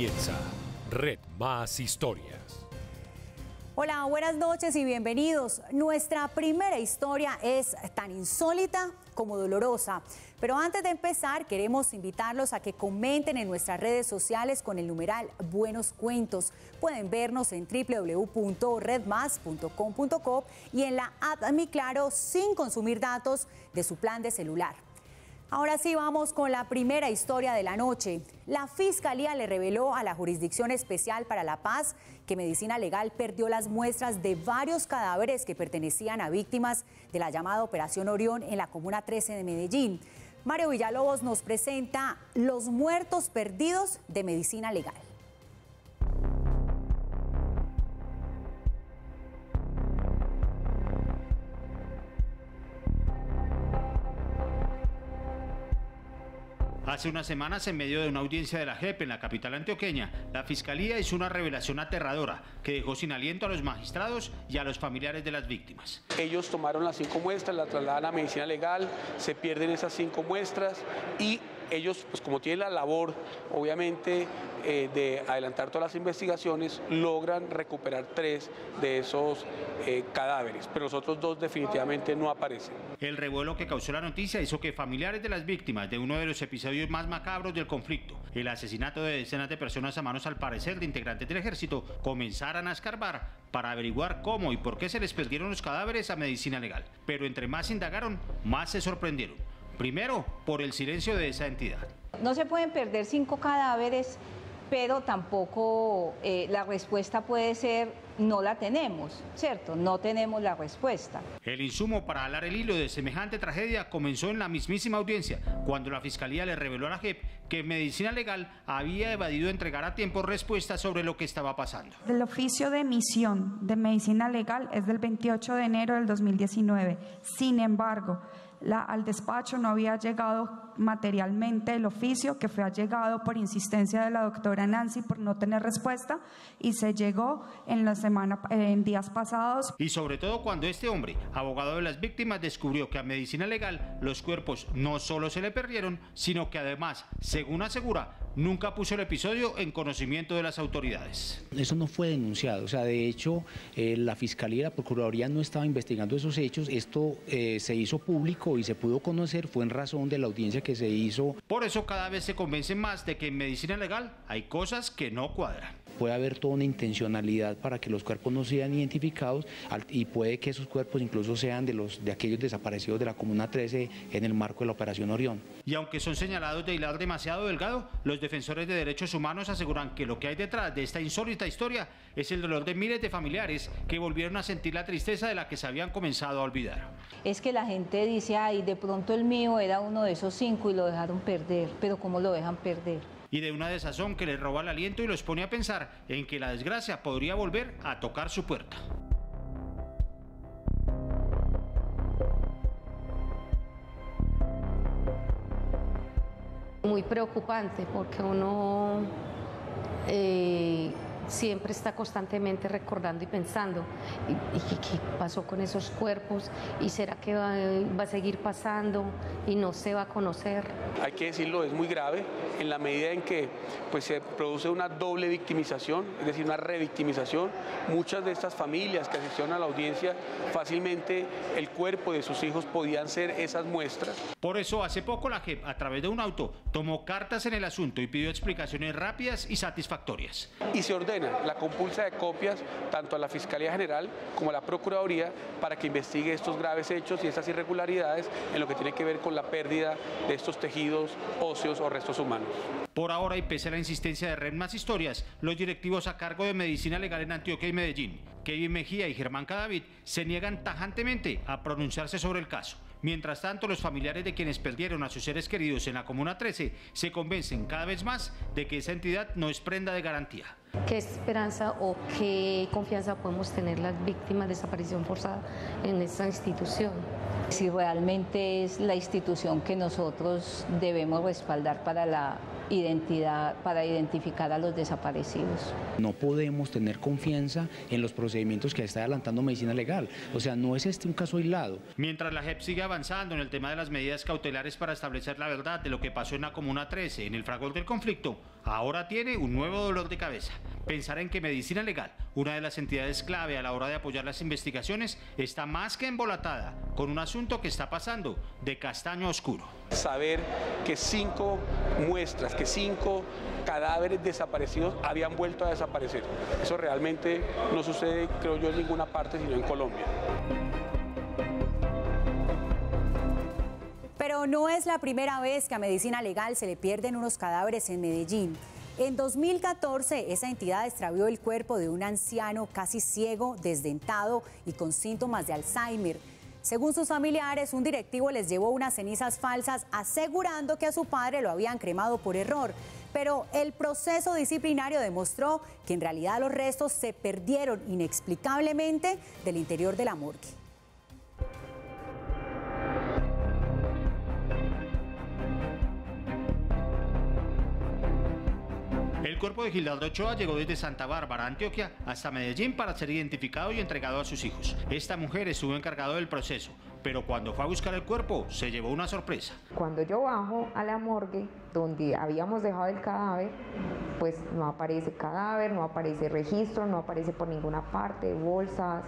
comienza Red Más Historias. Hola, buenas noches y bienvenidos. Nuestra primera historia es tan insólita como dolorosa. Pero antes de empezar, queremos invitarlos a que comenten en nuestras redes sociales con el numeral Buenos Cuentos. Pueden vernos en www.redmas.com.co y en la app Mi Claro sin consumir datos de su plan de celular. Ahora sí, vamos con la primera historia de la noche. La Fiscalía le reveló a la Jurisdicción Especial para la Paz que Medicina Legal perdió las muestras de varios cadáveres que pertenecían a víctimas de la llamada Operación Orión en la Comuna 13 de Medellín. Mario Villalobos nos presenta los muertos perdidos de Medicina Legal. Hace unas semanas, en medio de una audiencia de la JEP en la capital antioqueña, la Fiscalía hizo una revelación aterradora que dejó sin aliento a los magistrados y a los familiares de las víctimas. Ellos tomaron las 5 muestras, las trasladan a Medicina Legal, se pierden esas 5 muestras y ellos, pues como tienen la labor, obviamente, de adelantar todas las investigaciones, logran recuperar 3 de esos cadáveres, pero los otros 2 definitivamente no aparecen. El revuelo que causó la noticia hizo que familiares de las víctimas de uno de los episodios más macabros del conflicto, el asesinato de decenas de personas a manos al parecer de integrantes del ejército, comenzaran a escarbar para averiguar cómo y por qué se les perdieron los cadáveres a Medicina Legal. Pero entre más indagaron, más se sorprendieron. Primero, por el silencio de esa entidad. No se pueden perder 5 cadáveres, pero tampoco la respuesta puede ser no la tenemos, ¿cierto? No tenemos la respuesta. El insumo para alar el hilo de semejante tragedia comenzó en la mismísima audiencia, cuando la Fiscalía le reveló a la JEP que Medicina Legal había evadido entregar a tiempo respuestas sobre lo que estaba pasando. El oficio de emisión de Medicina Legal es del 28 de enero del 2019. Sin embargo, al despacho no había llegado materialmente el oficio, que fue allegado por insistencia de la doctora Nancy por no tener respuesta, y se llegó en días pasados. Y sobre todo cuando este hombre, abogado de las víctimas, descubrió que a Medicina Legal los cuerpos no solo se le perdieron, sino que además, según asegura, nunca puso el episodio en conocimiento de las autoridades. Eso no fue denunciado, o sea, de hecho, la Fiscalía y la Procuraduría no estaba investigando esos hechos. Esto se hizo público y se pudo conocer, fue en razón de la audiencia que se hizo. Por eso cada vez se convencen más de que en Medicina Legal hay cosas que no cuadran. Puede haber toda una intencionalidad para que los cuerpos no sean identificados y puede que esos cuerpos incluso sean de aquellos desaparecidos de la Comuna 13 en el marco de la Operación Orión. Y aunque son señalados de hilar demasiado delgado, los defensores de derechos humanos aseguran que lo que hay detrás de esta insólita historia es el dolor de miles de familiares que volvieron a sentir la tristeza de la que se habían comenzado a olvidar. Es que la gente dice, ay, de pronto el mío era uno de esos 5 y lo dejaron perder, pero ¿cómo lo dejan perder? Y de una desazón que les roba el aliento y los pone a pensar en que la desgracia podría volver a tocar su puerta. Muy preocupante porque uno siempre está constantemente recordando y pensando ¿y qué pasó con esos cuerpos? ¿Y será que va a seguir pasando y no se va a conocer? Hay que decirlo, es muy grave en la medida en que pues, se produce una doble victimización, es decir, una revictimización. Muchas de estas familias que asistieron a la audiencia, fácilmente el cuerpo de sus hijos podían ser esas muestras. Por eso hace poco la JEP, a través de un auto, tomó cartas en el asunto y pidió explicaciones rápidas y satisfactorias. Y se ordena la compulsa de copias tanto a la Fiscalía General como a la Procuraduría para que investigue estos graves hechos y estas irregularidades en lo que tiene que ver con la pérdida de estos tejidos óseos o restos humanos. Por ahora, y pese a la insistencia de Red Más Historias, los directivos a cargo de Medicina Legal en Antioquia y Medellín, Kevin Mejía y Germán Cadavid, se niegan tajantemente a pronunciarse sobre el caso. Mientras tanto, los familiares de quienes perdieron a sus seres queridos en la Comuna 13 se convencen cada vez más de que esa entidad no es prenda de garantía. ¿Qué esperanza o qué confianza podemos tener las víctimas de desaparición forzada en esta institución? Si realmente es la institución que nosotros debemos respaldar para la identidad, para identificar a los desaparecidos. No podemos tener confianza en los procedimientos que está adelantando Medicina Legal. O sea, no es este un caso aislado. Mientras la JEP sigue avanzando en el tema de las medidas cautelares para establecer la verdad de lo que pasó en la Comuna 13, en el fragor del conflicto, Ahora tiene un nuevo dolor de cabeza. Pensar en que Medicina Legal, una de las entidades clave a la hora de apoyar las investigaciones, está más que embolatada con un asunto que está pasando de castaño a oscuro. Saber que 5 muestras, que 5 cadáveres desaparecidos habían vuelto a desaparecer. Eso realmente no sucede, creo yo, en ninguna parte, sino en Colombia. Pero no es la primera vez que a Medicina Legal se le pierden unos cadáveres en Medellín. En 2014, esa entidad extravió el cuerpo de un anciano casi ciego, desdentado y con síntomas de Alzheimer. Según sus familiares, un directivo les llevó unas cenizas falsas asegurando que a su padre lo habían cremado por error. Pero el proceso disciplinario demostró que en realidad los restos se perdieron inexplicablemente del interior de la morgue. El cuerpo de Gildardo Ochoa llegó desde Santa Bárbara, Antioquia, hasta Medellín para ser identificado y entregado a sus hijos. Esta mujer estuvo encargada del proceso, pero cuando fue a buscar el cuerpo, se llevó una sorpresa. Cuando yo bajo a la morgue, donde habíamos dejado el cadáver, pues no aparece cadáver, no aparece registro, no aparece por ninguna parte, bolsas,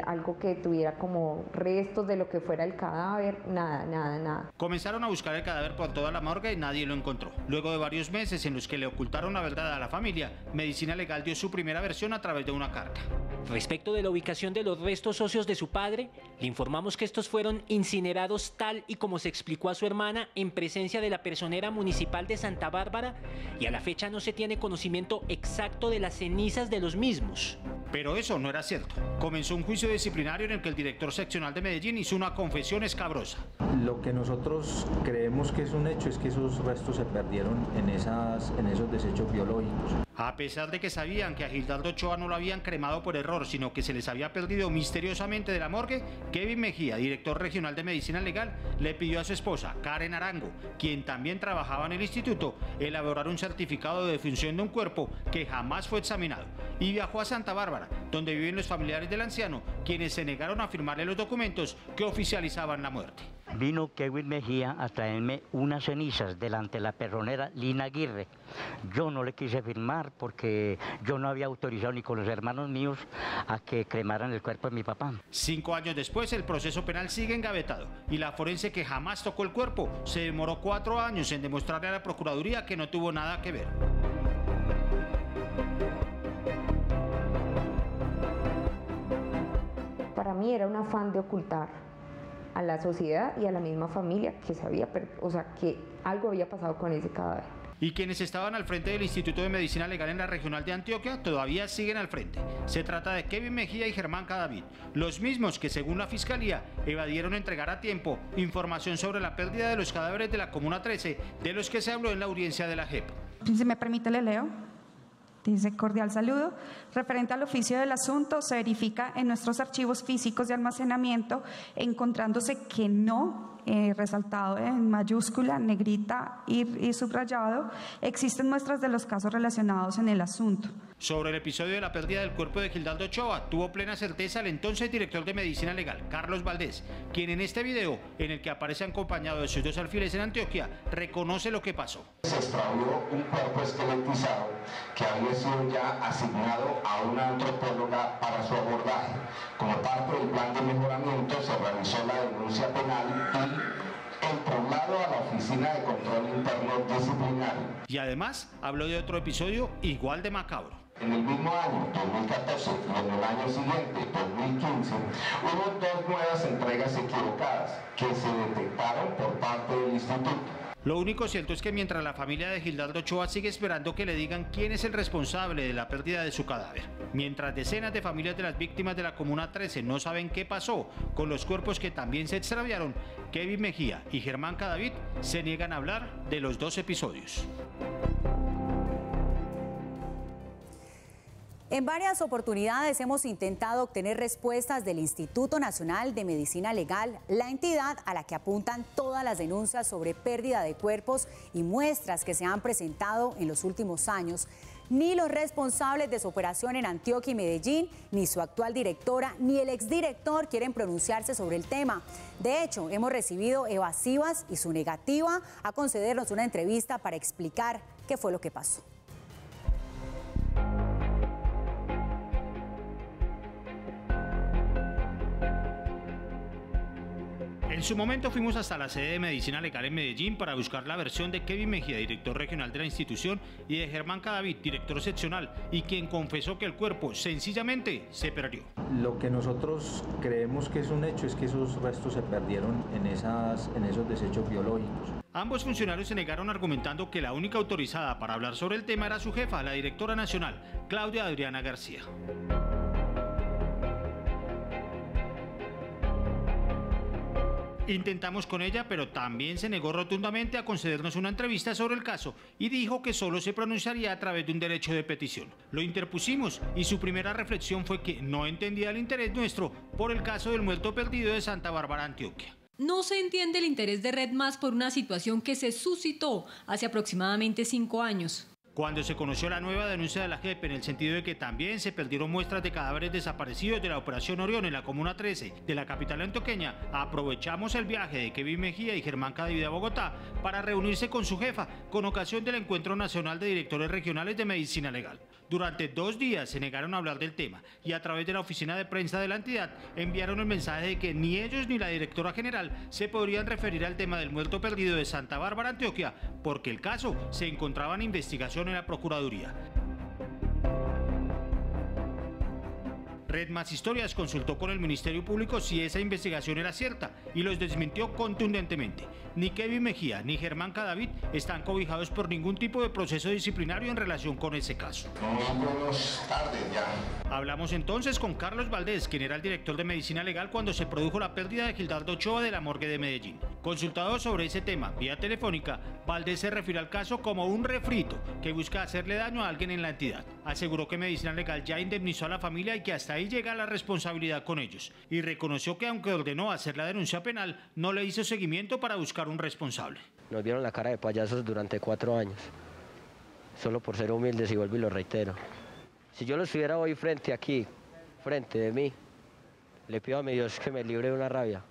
algo que tuviera como restos de lo que fuera el cadáver, nada. Comenzaron a buscar el cadáver por toda la morgue y nadie lo encontró. Luego de varios meses en los que le ocultaron la verdad a la familia, Medicina Legal dio su primera versión a través de una carta. Respecto de la ubicación de los restos óseos de su padre, le informamos que estos fueron incinerados tal y como se explicó a su hermana en presencia de la personera municipal de Santa Bárbara, y a la fecha no se tiene conocimiento exacto de las cenizas de los mismos. Pero eso no era cierto. Comenzó un juicio disciplinario en el que el director seccional de Medellín hizo una confesión escabrosa. Lo que nosotros creemos que es un hecho es que esos restos se perdieron en esos desechos biológicos. A pesar de que sabían que a Gildardo Ochoa no lo habían cremado por error, sino que se les había perdido misteriosamente de la morgue, Kevin Mejía, director regional de Medicina Legal, le pidió a su esposa, Karen Arango, quien también trabajaba en el instituto, elaborar un certificado de defunción de un cuerpo que jamás fue examinado, y viajó a Santa Bárbara, donde viven los familiares del anciano, quienes se negaron a firmarle los documentos que oficializaban la muerte. Vino Kevin Mejía a traerme unas cenizas delante de la perronera Lina Aguirre. Yo no le quise firmar porque yo no había autorizado ni con los hermanos míos a que cremaran el cuerpo de mi papá. 5 años después, el proceso penal sigue engavetado y la forense que jamás tocó el cuerpo se demoró 4 años en demostrarle a la Procuraduría que no tuvo nada que ver. Para mí era un afán de ocultar a la sociedad y a la misma familia que que algo había pasado con ese cadáver. Y quienes estaban al frente del Instituto de Medicina Legal en la Regional de Antioquia todavía siguen al frente. Se trata de Kevin Mejía y Germán Cadavid, los mismos que según la Fiscalía evadieron entregar a tiempo información sobre la pérdida de los cadáveres de la Comuna 13, de los que se habló en la audiencia de la JEP. Si me permite, le leo. Dice: cordial saludo. Referente al oficio del asunto, se verifica en nuestros archivos físicos de almacenamiento, encontrándose que no, resaltado en mayúscula, negrita y subrayado, existen muestras de los casos relacionados en el asunto. Sobre el episodio de la pérdida del cuerpo de Gildardo Ochoa, tuvo plena certeza el entonces director de Medicina Legal, Carlos Valdés, quien en este video, en el que aparece acompañado de sus 2 alfiles en Antioquia, reconoce lo que pasó. Se extravió un cuerpo esqueletizado que había sido ya asignado a una antropóloga para su abordaje. Como parte del plan de mejoramiento se realizó la denuncia penal y el traslado a la Oficina de Control Interno Disciplinario. Y además habló de otro episodio igual de macabro. En el mismo año, 2014, y en el año siguiente, 2015, hubo 2 nuevas entregas equivocadas que se detectaron por parte del instituto. Lo único cierto es que mientras la familia de Gildardo Ochoa sigue esperando que le digan quién es el responsable de la pérdida de su cadáver, mientras decenas de familias de las víctimas de la Comuna 13 no saben qué pasó con los cuerpos que también se extraviaron, Kevin Mejía y Germán Cadavid se niegan a hablar de los 2 episodios. En varias oportunidades hemos intentado obtener respuestas del Instituto Nacional de Medicina Legal, la entidad a la que apuntan todas las denuncias sobre pérdida de cuerpos y muestras que se han presentado en los últimos años. Ni los responsables de su operación en Antioquia y Medellín, ni su actual directora, ni el exdirector quieren pronunciarse sobre el tema. De hecho, hemos recibido evasivas y su negativa a concedernos una entrevista para explicar qué fue lo que pasó. En su momento fuimos hasta la sede de Medicina Legal en Medellín para buscar la versión de Kevin Mejía, director regional de la institución, y de Germán Cadavid, director seccional, y quien confesó que el cuerpo sencillamente se perdió. Lo que nosotros creemos que es un hecho es que esos restos se perdieron en esos desechos biológicos. Ambos funcionarios se negaron argumentando que la única autorizada para hablar sobre el tema era su jefa, la directora nacional, Claudia Adriana García. Intentamos con ella, pero también se negó rotundamente a concedernos una entrevista sobre el caso y dijo que solo se pronunciaría a través de un derecho de petición. Lo interpusimos y su primera reflexión fue que no entendía el interés nuestro por el caso del muerto perdido de Santa Bárbara, Antioquia. No se entiende el interés de Red Más por una situación que se suscitó hace aproximadamente 5 años. Cuando se conoció la nueva denuncia de la JEP en el sentido de que también se perdieron muestras de cadáveres desaparecidos de la Operación Orión en la Comuna 13 de la capital antioqueña, aprovechamos el viaje de Kevin Mejía y Germán Cadavid a Bogotá para reunirse con su jefa con ocasión del Encuentro Nacional de Directores Regionales de Medicina Legal. Durante 2 días se negaron a hablar del tema y a través de la oficina de prensa de la entidad enviaron el mensaje de que ni ellos ni la directora general se podrían referir al tema del muerto perdido de Santa Bárbara, Antioquia, porque el caso se encontraba en investigación en la Procuraduría. Red Más Historias consultó con el Ministerio Público si esa investigación era cierta y los desmintió contundentemente. Ni Kevin Mejía ni Germán Cadavid están cobijados por ningún tipo de proceso disciplinario en relación con ese caso. Hablamos entonces con Carlos Valdés, quien era el director de Medicina Legal cuando se produjo la pérdida de Gildardo Ochoa de la morgue de Medellín. Consultado sobre ese tema vía telefónica, Valdés se refirió al caso como un refrito que busca hacerle daño a alguien en la entidad. Aseguró que Medicina Legal ya indemnizó a la familia y que hasta ahí llega la responsabilidad con ellos. Y reconoció que aunque ordenó hacer la denuncia penal, no le hizo seguimiento para buscar un responsable. Nos vieron la cara de payasos durante 4 años. Solo por ser humildes, y vuelvo y lo reitero. Si yo lo estuviera hoy frente de mí, le pido a mi Dios que me libre de una rabia.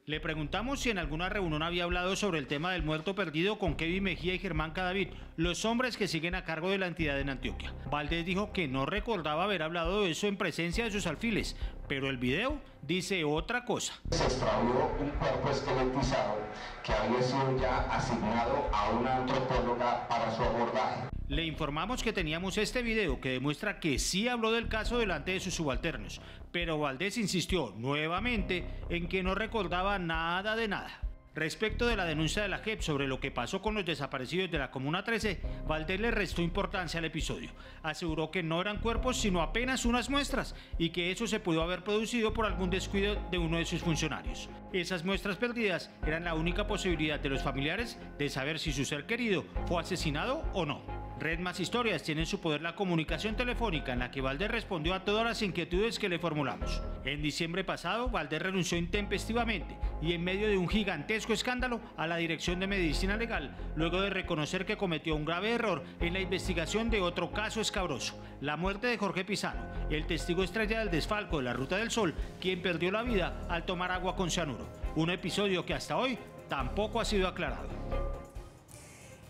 Le preguntamos si en alguna reunión había hablado sobre el tema del muerto perdido con Kevin Mejía y Germán Cadavid, los hombres que siguen a cargo de la entidad en Antioquia. Valdés dijo que no recordaba haber hablado de eso en presencia de sus alfiles, pero el video dice otra cosa. Se extravió un cuerpo esqueletizado que había sido ya asignado a una antropóloga para su abordaje. Le informamos que teníamos este video que demuestra que sí habló del caso delante de sus subalternos, pero Valdés insistió nuevamente en que no recordaba nada de nada. Respecto de la denuncia de la JEP sobre lo que pasó con los desaparecidos de la Comuna 13, Valdés le restó importancia al episodio. Aseguró que no eran cuerpos sino apenas unas muestras y que eso se pudo haber producido por algún descuido de uno de sus funcionarios. Esas muestras perdidas eran la única posibilidad de los familiares de saber si su ser querido fue asesinado o no. Red Más Historias tiene en su poder la comunicación telefónica en la que Valdés respondió a todas las inquietudes que le formulamos. En diciembre pasado, Valdés renunció intempestivamente y en medio de un gigantesco escándalo a la Dirección de Medicina Legal, luego de reconocer que cometió un grave error en la investigación de otro caso escabroso, la muerte de Jorge Pizano, el testigo estrella del desfalco de la Ruta del Sol, quien perdió la vida al tomar agua con cianuro. Un episodio que hasta hoy tampoco ha sido aclarado.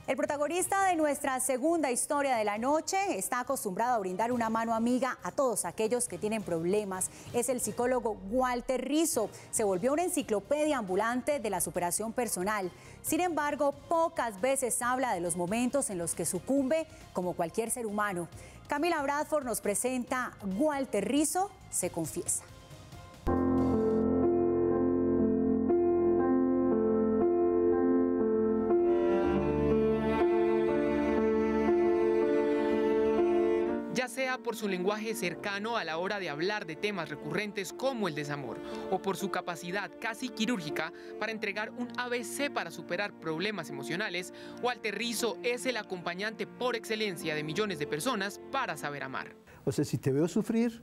El protagonista de nuestra segunda historia de la noche está acostumbrado a brindar una mano amiga a todos aquellos que tienen problemas. Es el psicólogo Walter Rizzo. Se volvió una enciclopedia ambulante de la superación personal. Sin embargo, pocas veces habla de los momentos en los que sucumbe como cualquier ser humano. Camila Bradford nos presenta Walter Rizzo se confiesa. Ya sea por su lenguaje cercano a la hora de hablar de temas recurrentes como el desamor, o por su capacidad casi quirúrgica para entregar un ABC para superar problemas emocionales, Walter Rizzo es el acompañante por excelencia de millones de personas para saber amar. O sea, si te veo sufrir,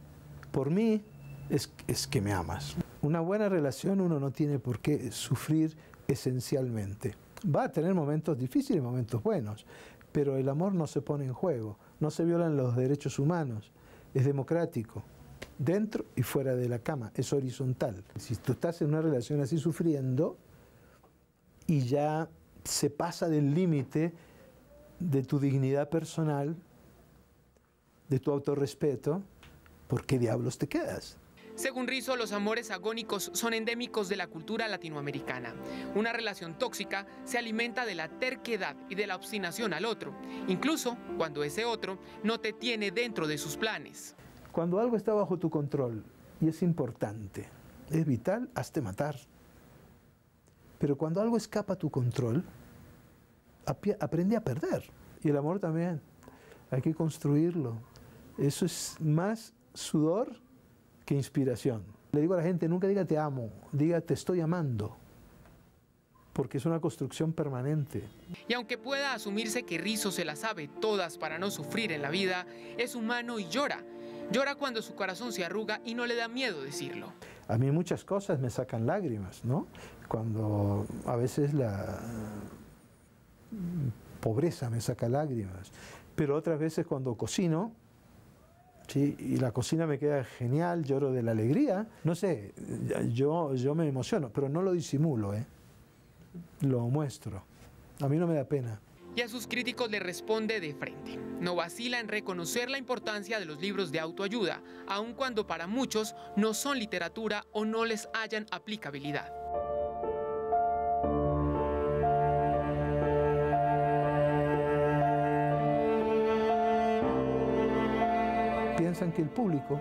por mí, es que me amas. Una buena relación uno no tiene por qué sufrir esencialmente. Va a tener momentos difíciles y momentos buenos, pero el amor no se pone en juego, no se violan los derechos humanos, es democrático, dentro y fuera de la cama, es horizontal. Si tú estás en una relación así sufriendo y ya se pasa del límite, de tu dignidad personal, de tu autorrespeto, ¿por qué diablos te quedas? Según Rizzo, los amores agónicos son endémicos de la cultura latinoamericana. Una relación tóxica se alimenta de la terquedad y de la obstinación al otro, incluso cuando ese otro no te tiene dentro de sus planes. Cuando algo está bajo tu control y es importante, es vital, hazte matar. Pero cuando algo escapa a tu control, aprende a perder. Y el amor también, hay que construirlo. Eso es más sudor que inspiración. Le digo a la gente, nunca diga te amo, diga te estoy amando, porque es una construcción permanente. Y aunque pueda asumirse que Rizzo se las sabe todas para no sufrir en la vida, es humano y llora. Llora cuando su corazón se arruga y no le da miedo decirlo. A mí muchas cosas me sacan lágrimas, ¿no? Cuando a veces la pobreza me saca lágrimas, pero otras veces cuando cocino, sí, y la cocina me queda genial, lloro de la alegría, no sé, yo me emociono, pero no lo disimulo, lo muestro, a mí no me da pena. Y a sus críticos le responde de frente. No vacila en reconocer la importancia de los libros de autoayuda, aun cuando para muchos no son literatura o no les hallan aplicabilidad. Piensan que el público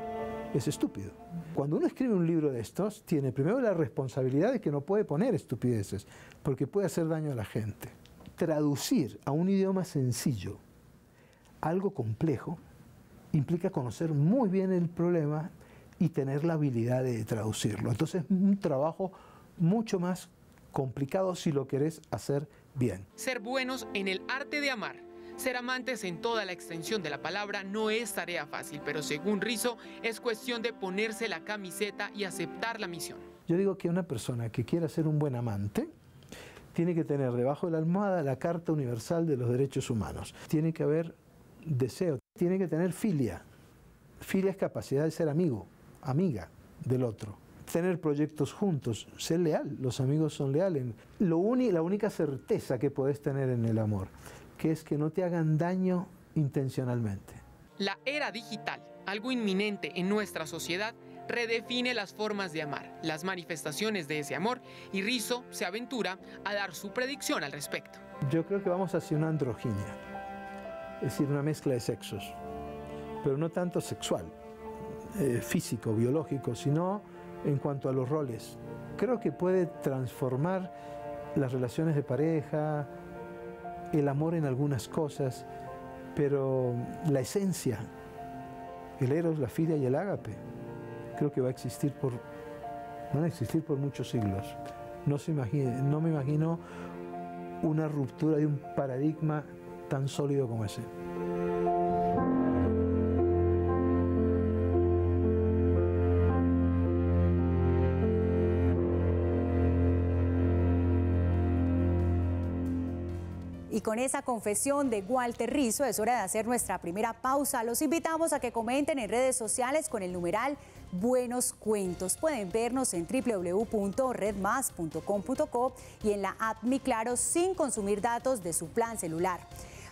es estúpido. Cuando uno escribe un libro de estos, tiene primero la responsabilidad de que no puede poner estupideces, porque puede hacer daño a la gente. Traducir a un idioma sencillo algo complejo implica conocer muy bien el problema y tener la habilidad de traducirlo. Entonces es un trabajo mucho más complicado si lo querés hacer bien. Ser buenos en el arte de amar. Ser amantes en toda la extensión de la palabra no es tarea fácil, pero según Rizzo es cuestión de ponerse la camiseta y aceptar la misión. Yo digo que una persona que quiera ser un buen amante tiene que tener debajo de la almohada la Carta Universal de los Derechos Humanos. Tiene que haber deseo, tiene que tener filia. Filia es capacidad de ser amigo, amiga del otro. Tener proyectos juntos, ser leal, los amigos son leales. La única certeza que podés tener en el amor, que es que no te hagan daño intencionalmente. La era digital, algo inminente en nuestra sociedad, redefine las formas de amar, las manifestaciones de ese amor, y Rizzo se aventura a dar su predicción al respecto. Yo creo que vamos hacia una androginia, es decir, una mezcla de sexos, pero no tanto sexual, físico, biológico, sino en cuanto a los roles. Creo que puede transformar las relaciones de pareja, el amor en algunas cosas, pero la esencia, el eros, la filia y el ágape, creo que van a existir por muchos siglos. No me imagino una ruptura de un paradigma tan sólido como ese. Y con esa confesión de Walter Rizzo es hora de hacer nuestra primera pausa. Los invitamos a que comenten en redes sociales con el numeral Buenos Cuentos. Pueden vernos en www.redmas.com.co y en la app Mi Claro sin consumir datos de su plan celular.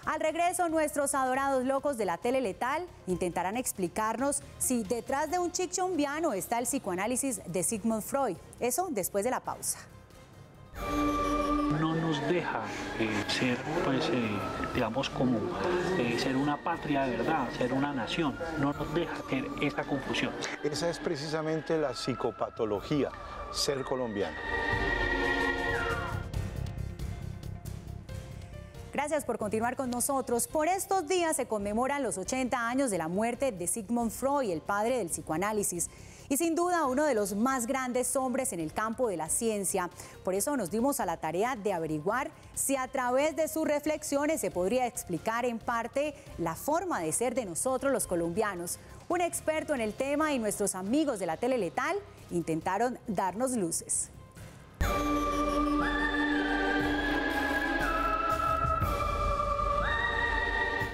Al regreso, nuestros adorados locos de la tele letal intentarán explicarnos si detrás de un chic chombiano está el psicoanálisis de Sigmund Freud. Eso después de la pausa. No nos deja ser, digamos, como ser una patria de verdad, ser una nación. No nos deja hacer esa confusión. Esa es precisamente la psicopatología, ser colombiano. Gracias por continuar con nosotros. Por estos días se conmemoran los 80 años de la muerte de Sigmund Freud, el padre del psicoanálisis. Y sin duda uno de los más grandes hombres en el campo de la ciencia. Por eso nos dimos a la tarea de averiguar si a través de sus reflexiones se podría explicar en parte la forma de ser de nosotros los colombianos. Un experto en el tema y nuestros amigos de la tele letal intentaron darnos luces.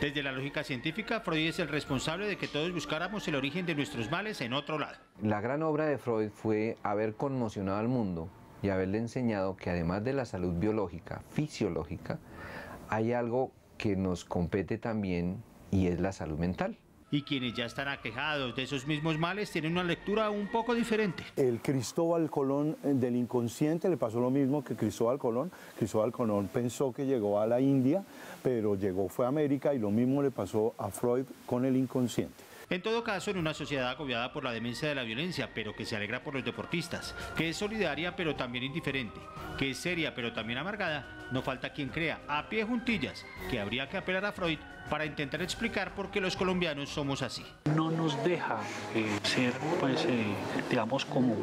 Desde la lógica científica, Freud es el responsable de que todos buscáramos el origen de nuestros males en otro lado. La gran obra de Freud fue haber conmocionado al mundo y haberle enseñado que además de la salud biológica, fisiológica, hay algo que nos compete también y es la salud mental. Y quienes ya están aquejados de esos mismos males tienen una lectura un poco diferente. El Cristóbal Colón del inconsciente le pasó lo mismo que Cristóbal Colón. Cristóbal Colón pensó que llegó a la India, pero fue a América, y lo mismo le pasó a Freud con el inconsciente. En todo caso, en una sociedad agobiada por la demencia de la violencia, pero que se alegra por los deportistas, que es solidaria pero también indiferente, que es seria pero también amargada, no falta quien crea, a pie juntillas, que habría que apelar a Freud para intentar explicar por qué los colombianos somos así. No nos deja ser, digamos, como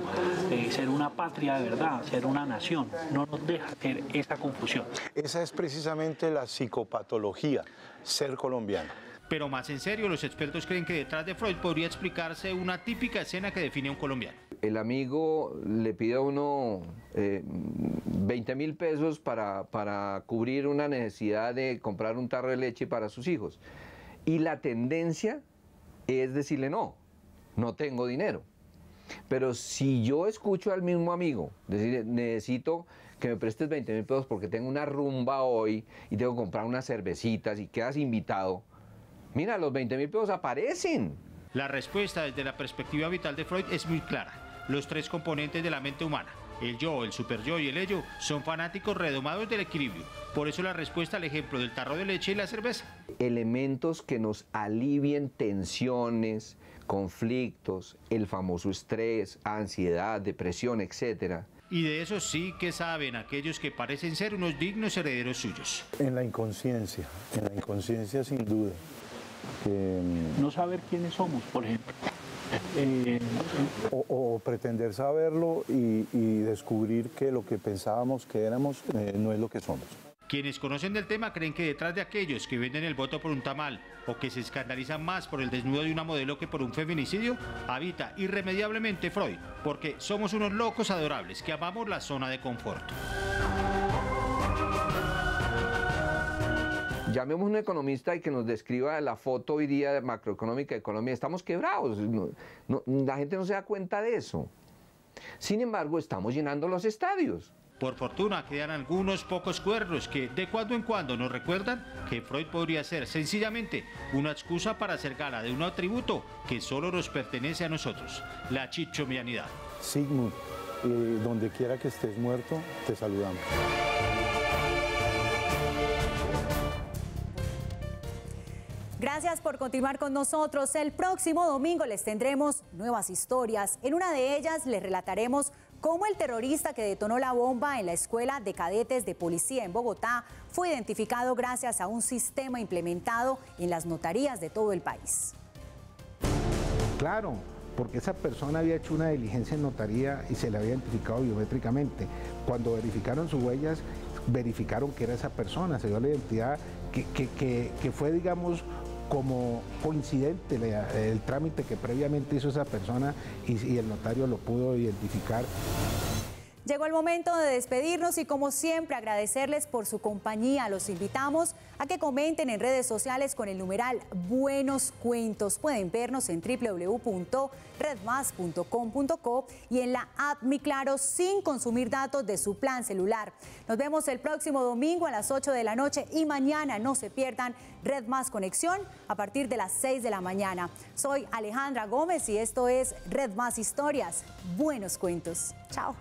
ser una patria de verdad, ser una nación. No nos deja hacer esa confusión. Esa es precisamente la psicopatología, ser colombiano. Pero más en serio, los expertos creen que detrás de Freud podría explicarse una típica escena que define a un colombiano. El amigo le pide a uno 20.000 pesos para cubrir una necesidad de comprar un tarro de leche para sus hijos. Y la tendencia es decirle no tengo dinero. Pero si yo escucho al mismo amigo decir, necesito que me prestes 20.000 pesos porque tengo una rumba hoy y tengo que comprar unas cervecitas y quedas invitado, mira, los 20.000 pesos aparecen. La respuesta desde la perspectiva vital de Freud es muy clara. Los tres componentes de la mente humana, el yo, el superyo y el ello, son fanáticos redomados del equilibrio. Por eso la respuesta al ejemplo del tarro de leche y la cerveza. Elementos que nos alivien tensiones, conflictos, el famoso estrés, ansiedad, depresión, etc. Y de eso sí que saben aquellos que parecen ser unos dignos herederos suyos. En la inconsciencia sin duda. No saber quiénes somos, por ejemplo. O pretender saberlo y descubrir que lo que pensábamos que éramos no es lo que somos. Quienes conocen del tema creen que detrás de aquellos que venden el voto por un tamal o que se escandalizan más por el desnudo de una modelo que por un feminicidio, habita irremediablemente Freud, porque somos unos locos adorables que amamos la zona de confort. Llamemos a un economista y que nos describa la foto hoy día macroeconómica de Colombia. Estamos quebrados, la gente no se da cuenta de eso. Sin embargo, estamos llenando los estadios. Por fortuna quedan algunos pocos cuernos que de cuando en cuando nos recuerdan que Freud podría ser sencillamente una excusa para hacer gala de un atributo que solo nos pertenece a nosotros, la chichomianidad. Sigmund, donde quiera que estés muerto, te saludamos. Gracias por continuar con nosotros. El próximo domingo les tendremos nuevas historias. En una de ellas les relataremos cómo el terrorista que detonó la bomba en la Escuela de Cadetes de Policía en Bogotá fue identificado gracias a un sistema implementado en las notarías de todo el país. Claro, porque esa persona había hecho una diligencia en notaría y se le había identificado biométricamente. Cuando verificaron sus huellas, verificaron que era esa persona, se dio la identidad que fue, digamos, como coincidente el trámite que previamente hizo esa persona y el notario lo pudo identificar. Llegó el momento de despedirnos y como siempre agradecerles por su compañía. Los invitamos a que comenten en redes sociales con el numeral Buenos Cuentos. Pueden vernos en www.redmas.com.co y en la app Mi Claro sin consumir datos de su plan celular. Nos vemos el próximo domingo a las 8 de la noche y mañana no se pierdan Red Más Conexión a partir de las 6 de la mañana. Soy Alejandra Gómez y esto es Red Más Historias. Buenos Cuentos. Chao.